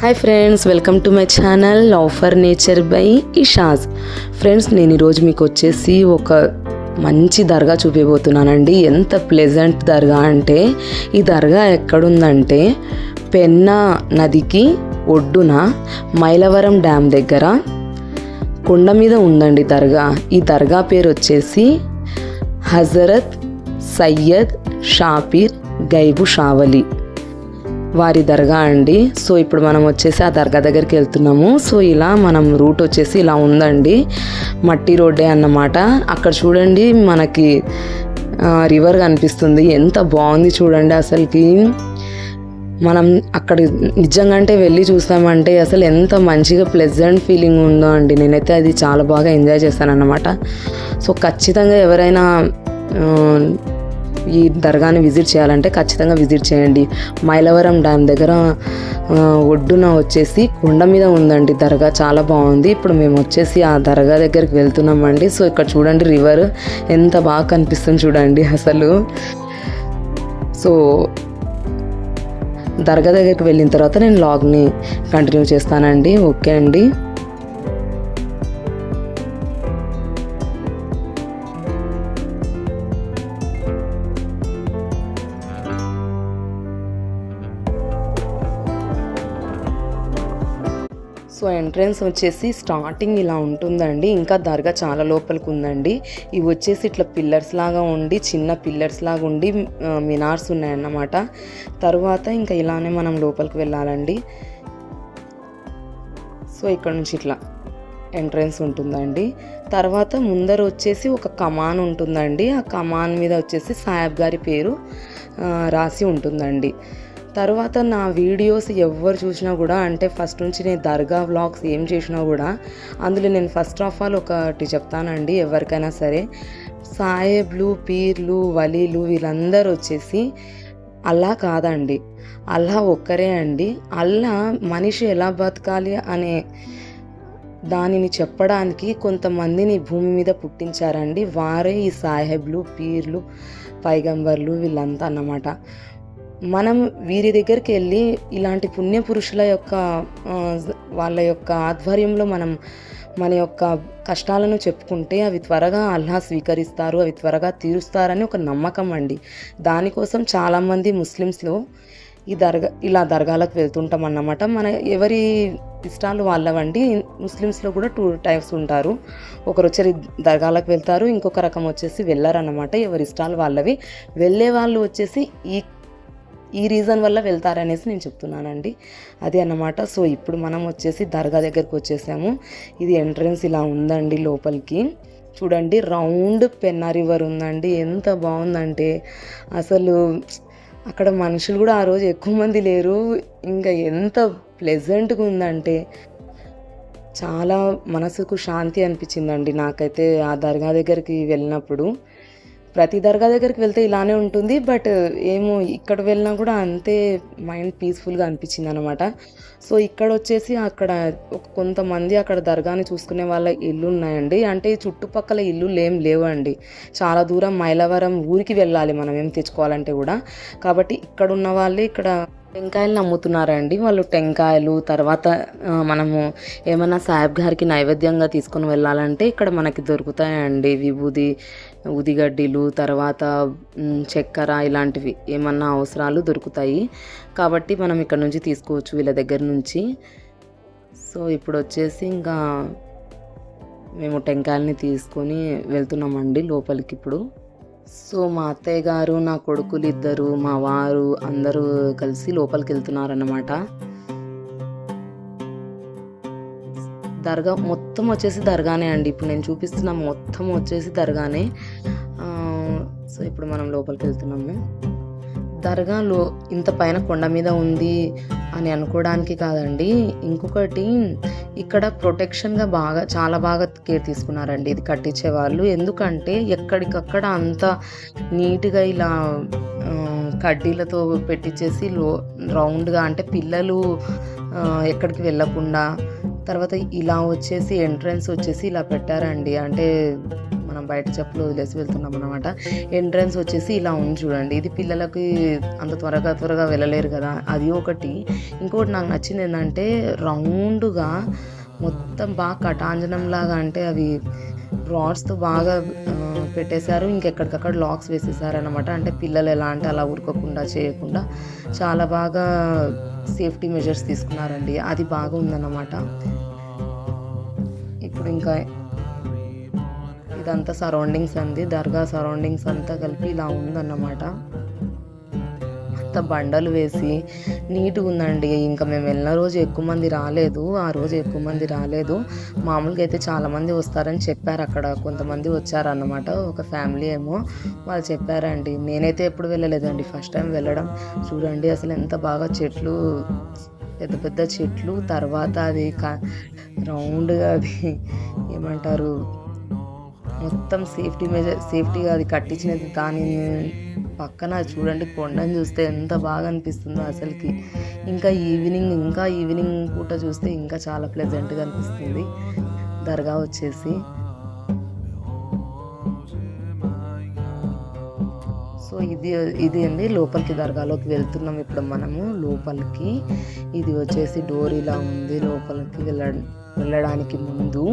Hi friends, welcome to my channel love for nature by Ishaj. Friends, నేను ఈరోజు మీకు వచ్చేసి ఒక మంచి దర్గా చూపించబోతున్నానండి. ఎంత ప్లెజెంట్ దర్గా అంటే, ఈ దర్గా ఎక్కడుందంటే పెన్నా నదికి ఒడ్డున మైలవరం డ్యామ్ దగ్గర కొండ మీద ఉందండి దర్గా. ఈ దర్గా పేరు వచ్చేసి హజరత్ సయ్యద్ షాపీర్ గైబు షావలి వారి దర్గా అండి. సో ఇప్పుడు మనం వచ్చేసి ఆ దర్గా దగ్గరికి వెళ్తున్నాము. సో ఇలా మనం రూట్ వచ్చేసి ఇలా ఉందండి, మట్టి రోడ్డే అన్నమాట. అక్కడ చూడండి మనకి రివర్ కనిపిస్తుంది, ఎంత బాగుంది చూడండి. అసలుకి మనం అక్కడ నిజంగా అంటే వెళ్ళి చూస్తామంటే అసలు ఎంత మంచిగా ప్లెజెంట్ ఫీలింగ్ ఉందో అండి. నేనైతే అది చాలా బాగా ఎంజాయ్ చేస్తాను అన్నమాట. సో ఖచ్చితంగా ఎవరైనా ఈ దర్గాని విజిట్ చేయాలంటే ఖచ్చితంగా విజిట్ చేయండి. మైలవరం డ్యామ్ దగ్గర ఒడ్డున వచ్చేసి కొండ మీద ఉందండి దర్గా, చాలా బాగుంది. ఇప్పుడు మేము వచ్చేసి ఆ దర్గా దగ్గరికి వెళ్తున్నామండి. సో ఇక్కడ చూడండి రివర్ ఎంత బాగా కనిపిస్తుంది చూడండి అసలు. సో దర్గా దగ్గరికి వెళ్ళిన తర్వాత నేను వ్లాగ్ని కంటిన్యూ చేస్తానండి. ఓకే అండి. సో ఎంట్రన్స్ వచ్చేసి స్టార్టింగ్ ఇలా ఉంటుందండి. ఇంకా దర్గా చాలా లోపలికి ఉందండి. ఇవి వచ్చేసి ఇట్లా పిల్లర్స్ లాగా ఉండి, చిన్న పిల్లర్స్ లాగా ఉండి మినార్స్ ఉన్నాయన్నమాట. తర్వాత ఇంకా ఇలానే మనం లోపలికి వెళ్ళాలండి. సో ఇక్కడ నుంచి ఇట్లా ఎంట్రన్స్ ఉంటుందండి. తర్వాత ముందర వచ్చేసి ఒక కమాన్ ఉంటుందండి. ఆ కమాన్ మీద వచ్చేసి సాహెబ్ గారి పేరు రాసి ఉంటుందండి. తర్వాత నా వీడియోస్ ఎవరు చూసినా కూడా, అంటే ఫస్ట్ నుంచి నేను దర్గా వ్లాగ్స్ ఏం చేసినా కూడా అందులో నేను ఫస్ట్ ఆఫ్ ఆల్ ఒకటి చెప్తానండి. ఎవరికైనా సరే, సాహెబ్లు, పీర్లు, వలీలు వీళ్ళందరూ వచ్చేసి అల్లా కాదండి, అల్లా ఒక్కరే అండి. అల్లా మనిషి ఎలా బతకాలి అనే దానిని చెప్పడానికి కొంతమందిని భూమి మీద పుట్టించారండి. వారే ఈ సాహెబ్లు, పీర్లు, పైగంబర్లు వీళ్ళంతా అన్నమాట. మనం వీరి దగ్గరికి వెళ్ళి ఇలాంటి పుణ్యపురుషుల యొక్క వాళ్ళ యొక్క ఆధ్వర్యంలో మనం మన యొక్క కష్టాలను చెప్పుకుంటే అవి త్వరగా అల్లా స్వీకరిస్తారు, అవి త్వరగా తీరుస్తారని ఒక నమ్మకం అండి. దానికోసం చాలామంది ముస్లిమ్స్లో ఈ ఇలా దర్గాలకు వెళ్తుంటాం అన్నమాట. మన ఎవరి ఇష్టాలు వాళ్ళవండి. ముస్లిమ్స్లో కూడా 2 టైప్స్ ఉంటారు. ఒకరు వచ్చి దర్గాలకు వెళ్తారు, ఇంకొక రకం వచ్చేసి వెళ్ళారన్నమాట. ఎవరి ఇష్టాలు వాళ్ళవి. వెళ్ళే వాళ్ళు వచ్చేసి ఈ రీజన్ వల్ల వెళ్తారనేసి నేను చెప్తున్నానండి, అది అన్నమాట. సో ఇప్పుడు మనం వచ్చేసి దర్గా దగ్గరికి వచ్చేసాము. ఇది ఎంట్రన్స్ ఇలా ఉందండి. లోపలికి చూడండి రౌండ్ పెన్నా రివర్ ఉందండి. ఎంత బాగుందంటే అసలు అక్కడ మనుషులు కూడా ఆ రోజు ఎక్కువ మంది లేరు. ఇంకా ఎంత ప్లెజెంట్గా ఉందంటే చాలా మనసుకు శాంతి అనిపించిందండి నాకైతే ఆ దర్గా దగ్గరికి వెళ్ళినప్పుడు. ప్రతి దర్గా దగ్గరికి వెళ్తే ఇలానే ఉంటుంది, బట్ ఏమో ఇక్కడ వెళ్ళినా కూడా అంతే మైండ్ పీస్ఫుల్గా అనిపించింది అనమాట. సో ఇక్కడ వచ్చేసి అక్కడ కొంతమంది అక్కడ దర్గాని చూసుకునే వాళ్ళ ఇల్లు ఉన్నాయండి. అంటే చుట్టుపక్కల ఇల్లులు ఏం లేవండి, చాలా దూరం మైలవరం ఊరికి వెళ్ళాలి మనం ఏం తెచ్చుకోవాలంటే కూడా. కాబట్టి ఇక్కడ ఉన్న వాళ్ళే ఇక్కడ టెంకాయలు అమ్ముతున్నారండి. వాళ్ళు టెంకాయలు, తర్వాత మనము ఏమైనా సాహెబ్ గారికి నైవేద్యంగా తీసుకొని వెళ్ళాలంటే ఇక్కడ మనకి దొరుకుతాయండి. ఊదిగడ్డీలు, తర్వాత చక్కెర, ఇలాంటివి ఏమన్నా అవసరాలు దొరుకుతాయి. కాబట్టి మనం ఇక్కడ నుంచి తీసుకోవచ్చు వీళ్ళ దగ్గర నుంచి. సో ఇప్పుడు వచ్చేసి ఇంకా మేము టెంకాయలని తీసుకొని వెళ్తున్నామండి లోపలికి ఇప్పుడు. సో మా అత్తయ్య గారు, నా కొడుకులు ఇద్దరు, మా వారు అందరూ కలిసి లోపలికి వెళ్తున్నారన్నమాట. దర్గా మొత్తం వచ్చేసి దర్గానే అండి. ఇప్పుడు నేను చూపిస్తున్న మొత్తం వచ్చేసి దర్గానే. సో ఇప్పుడు మనం లోపలికి వెళ్తున్నాము. దర్గాలో ఇంత పైన కొండ మీద ఉంది అని అనుకోవడానికి కాదండి, ఇంకొకటి ఇక్కడ ప్రొటెక్షన్గా చాలా బాగా కేర్ తీసుకున్నారండి ఇది కట్టించే వాళ్ళు. ఎందుకంటే ఎక్కడికక్కడ అంత నీట్గా ఇలా కడ్డీలతో పెట్టించేసి రౌండ్గా, అంటే పిల్లలు ఎక్కడికి వెళ్ళకుండా. తర్వాత ఇలా వచ్చేసి ఎంట్రన్స్ వచ్చేసి ఇలా పెట్టారండి, అంటే మనం మనం బయట చెప్పులు వదిలేసి వెళ్తున్నాం అనమాట. ఎంట్రన్స్ వచ్చేసి ఇలా ఉంది చూడండి. ఇది పిల్లలకి అంత త్వరగా వెళ్ళలేరు కదా, అది ఒకటి. ఇంకోటి నాకు నచ్చింది ఏంటంటే రౌండ్గా మొత్తం బాగా కటాంజనం లాగా, అంటే అవి రాడ్స్తో బాగా పెట్టేశారు. ఇంకెక్కడికక్కడ లాక్స్ వేసేసారనమాట. అంటే పిల్లలు ఎలా అంటే అలా ఉరకకుండా చేయకుండా చాలా బాగా సేఫ్టీ మెజర్స్ తీసుకున్నారండి. అది బాగా ఉందన్నమాట. ఇప్పుడు ఇంకా ఇదంతా సరౌండింగ్స్ అండి, దర్గా సరౌండింగ్స్ అంతా కలిపి ఇలా ఉందన్నమాట. అంత బండలు వేసి నీట్గా ఉందండి. ఇంకా మేము వెళ్ళిన రోజు ఎక్కువ మంది రాలేదు, ఆ రోజు ఎక్కువ మంది రాలేదు. మామూలుగా అయితే చాలామంది వస్తారని చెప్పారు, అక్కడ కొంతమంది వచ్చారన్నమాట, ఒక ఫ్యామిలీ ఏమో వాళ్ళు చెప్పారండి. నేనైతే ఎప్పుడు వెళ్ళలేదండి, ఫస్ట్ టైం వెళ్ళడం. చూడండి అసలు ఎంత బాగా చెట్లు, పెద్ద పెద్ద చెట్లు, తర్వాత అది రౌండ్గా అది ఏమంటారు మొత్తం సేఫ్టీగా అది కట్టించినది. దాని పక్కన చూడండి కొండని చూస్తే ఎంత బాగా అనిపిస్తుందో అసలుకి. ఇంకా ఈవినింగ్ పూట చూస్తే ఇంకా చాలా ప్లెజెంట్గా అనిపిస్తుంది దర్గా వచ్చేసి. సో ఇది అండి లోపలికి, దర్గాలోకి వెళ్తున్నాం ఇప్పుడు మనము లోపలికి. ఇది వచ్చేసి డోర్ ఇలా ఉంది లోపలికి వెళ్ళడానికి ముందు.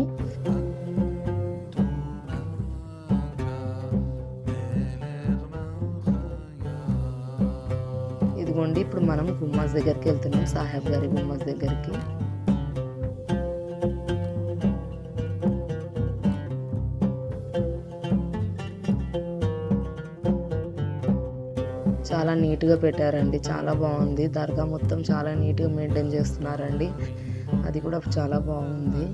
ఇదిగోండి ఇప్పుడు మనం గుమ్మస్ దగ్గరికి వెళ్తున్నాం, సాహెబ్ గారి గుమ్మస్ దగ్గరికి. చాలా నీట్గా పెట్టారండి, చాలా బాగుంది. దర్గా మొత్తం చాలా నీట్గా మెయింటైన్ చేస్తున్నారండి, అది కూడా చాలా బాగుంది.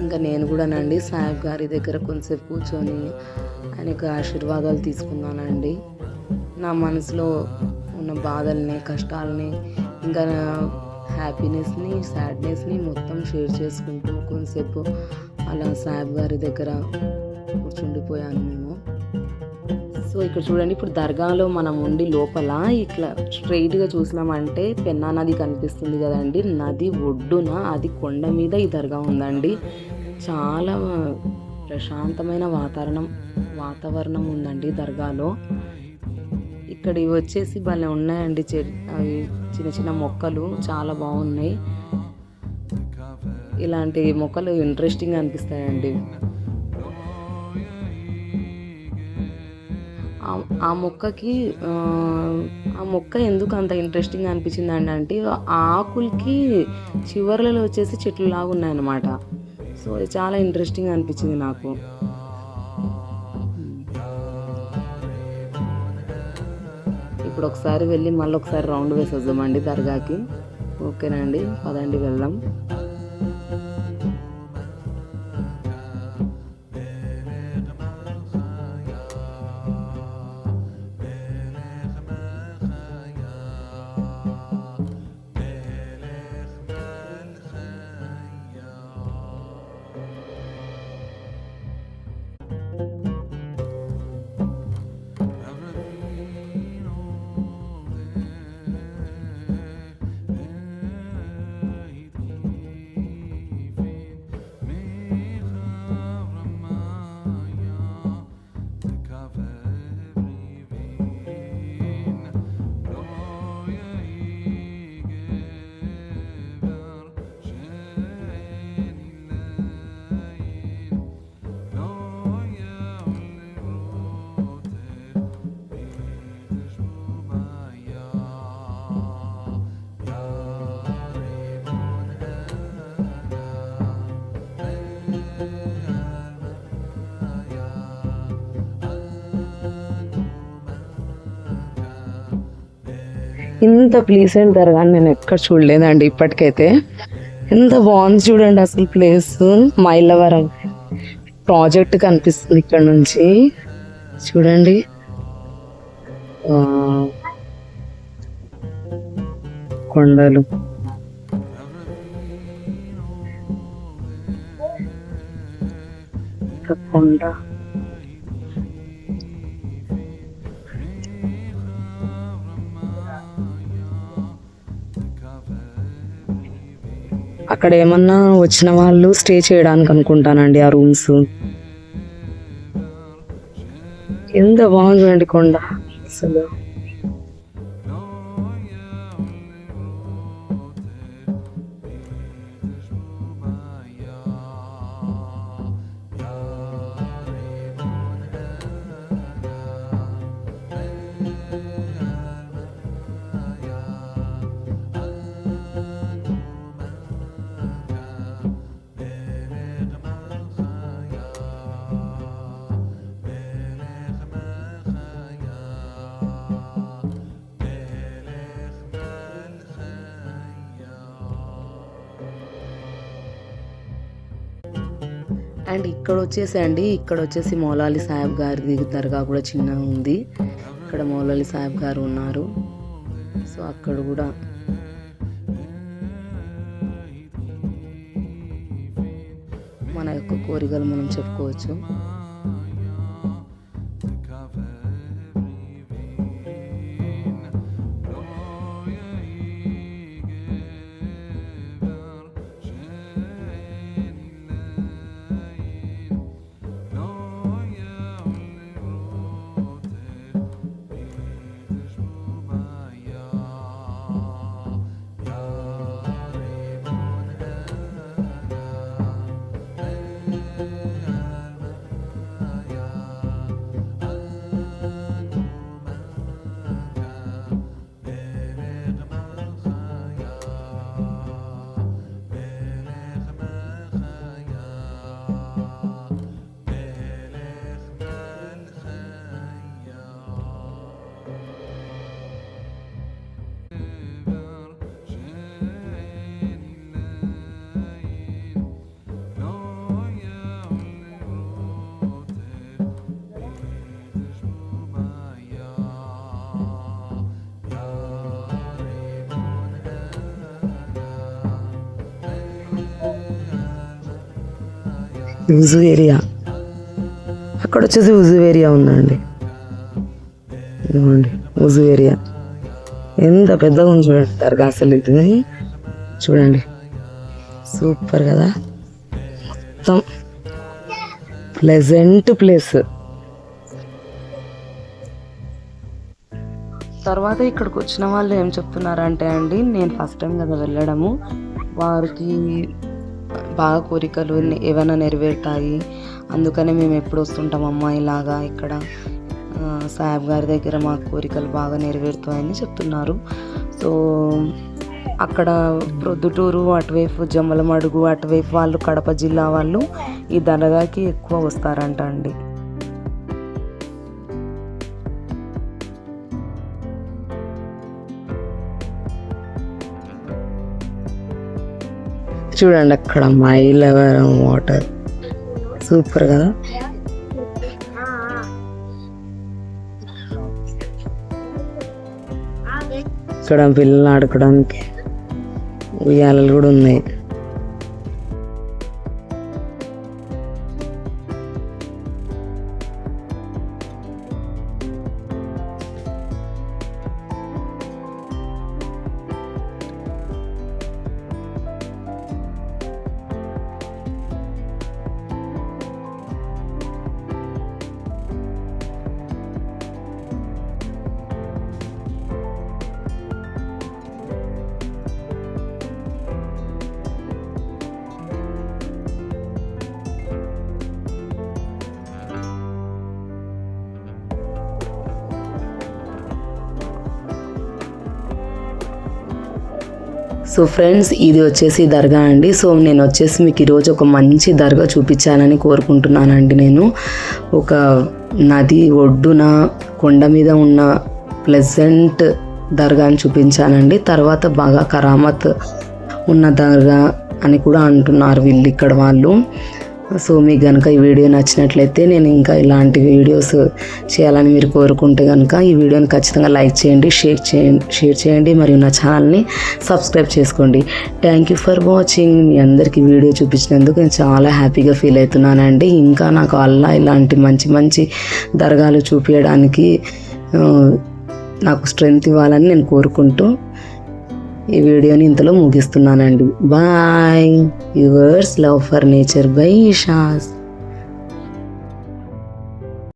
ఇంకా నేను కూడానండి సాహెబ్ గారి దగ్గర కొంచెంసేపు కూర్చొని ఆయనకు ఆశీర్వాదాలు తీసుకున్నానండి. నా మనసులో ఉన్న బాధల్ని, కష్టాలని, ఇంకా హ్యాపీనెస్ని, సాడ్నెస్ని మొత్తం షేర్ చేసుకుంటూ కొంతసేపు అలా సాహెబ్ గారి దగ్గర కూర్చుండిపోయాను మేము. సో ఇక్కడ చూడండి, ఇప్పుడు దర్గాలో మనం ఉండి లోపల ఇట్లా స్ట్రైట్గా చూసినామంటే పెన్నా నది కనిపిస్తుంది కదండి. నది ఒడ్డున, అది కొండ మీద ఈ దర్గా ఉందండి. చాలా ప్రశాంతమైన వాతావరణం ఉందండి దర్గాలో. ఇక్కడ ఇవి వచ్చేసి భలే ఉన్నాయండి, అవి చిన్న చిన్న మొక్కలు చాలా బాగున్నాయి. ఇలాంటి మొక్కలు ఇంట్రెస్టింగ్ అనిపిస్తాయండి. ఆ మొక్క ఎందుకు అంత ఇంట్రెస్టింగ్ అనిపించింది అంటే ఆకులకి చివర్లలో వచ్చేసి చెట్లు లాగా ఉన్నాయన్నమాట. సో అది చాలా ఇంట్రెస్టింగ్ అనిపించింది నాకు. ఇప్పుడు ఒకసారి వెళ్ళి మళ్ళీ ఒకసారి రౌండ్ వేసి వద్దామండి దర్గాకి. ఓకేనండి, పదండి వెళ్దాం. ఇంత ప్లీజెంట్ దర్గా నేను ఎక్కడ చూడలేదండి ఇప్పటికైతే. ఎంత బాగుంది చూడండి అసలు ప్లేస్. మైలవరం ప్రాజెక్ట్ కనిపిస్తుంది ఇక్కడ నుంచి చూడండి. కొండలు, కొండ, అక్కడ ఏమన్నా వచ్చిన వాళ్ళు స్టే చేయడానికి అనుకుంటానండి ఆ రూమ్స్. ఎంత బాగుందండి కొండ అసలు. అండ్ ఇక్కడ వచ్చేసి మౌలాలి సాహెబ్ గారి దర్గా కూడా చిన్నగా ఉంది. ఇక్కడ మౌలాలి సాహెబ్ గారు ఉన్నారు. సో అక్కడ కూడా మన యొక్క కోరికలు మనం చెప్పుకోవచ్చు. ఉజు ఏరియా, అక్కడ వచ్చేసి ఉజు ఏరియా ఉందండి. ఇదిగోండి ఉజు ఏరియా, ఎంత పెద్దగా ఉంది చూడండి దర్గా. అసలు ఇది చూడండి, సూపర్ కదా, మొత్తం ప్లెజెంట్ ప్లేస్. తర్వాత ఇక్కడికి వచ్చిన వాళ్ళు ఏం చెప్తున్నారంటే అండి, నేను ఫస్ట్ టైం కదా వెళ్ళడము, వారికి బాగా కోరికలు ఏమైనా నెరవేరుతాయి, అందుకనే మేము ఎప్పుడు వస్తుంటామమ్మా ఇలాగా ఇక్కడ సాహెబ్ గారి దగ్గర మా కోరికలు బాగా నెరవేరుతాయని చెప్తున్నారు. సో అక్కడ ప్రొద్దుటూరు అటువైపు జమ్మలమడుగు అటువైపు వాళ్ళు, కడప జిల్లా వాళ్ళు ఈ దర్గాకి ఎక్కువ వస్తారంట అండి. చూడండి అక్కడ మైలవరం వాటర్, సూపర్ కదా. ఇక్కడ పిల్లలు ఆడుకోవడానికి ఉయ్యాలలు కూడా ఉన్నాయి. సో ఫ్రెండ్స్, ఇది వచ్చేసి దర్గా అండి. సో నేను వచ్చేసి మీకు ఈరోజు ఒక మంచి దర్గా చూపించాలని కోరుకుంటున్నానండి. నేను ఒక నది ఒడ్డున కొండ మీద ఉన్న ప్లెజెంట్ దర్గాని చూపించానండి. తర్వాత బాగా కరామత్ ఉన్న దర్గా అని కూడా అంటున్నారు వీళ్ళు ఇక్కడ వాళ్ళు. సో మీకు కనుక ఈ వీడియో నచ్చినట్లయితే, నేను ఇంకా ఇలాంటి వీడియోస్ చేయాలని మీరు కోరుకుంటే కనుక ఈ వీడియోని ఖచ్చితంగా లైక్ చేయండి, షేర్ చేయండి మరియు నా ఛానల్ని సబ్స్క్రైబ్ చేసుకోండి. Thank you for watching. మీ అందరికీ వీడియో చూపించినందుకు నేను చాలా హ్యాపీగా ఫీల్ అవుతున్నానండి. ఇంకా నాకు అల్లా ఇలాంటి మంచి మంచి దర్గాలు చూపించడానికి నాకు స్ట్రెంగ్త్ ఇవ్వాలని నేను కోరుకుంటూ ఈ వీడియోని ఇంతలో ముగిస్తున్నానండి. Bye. Yours love for nature by ఇషాస్.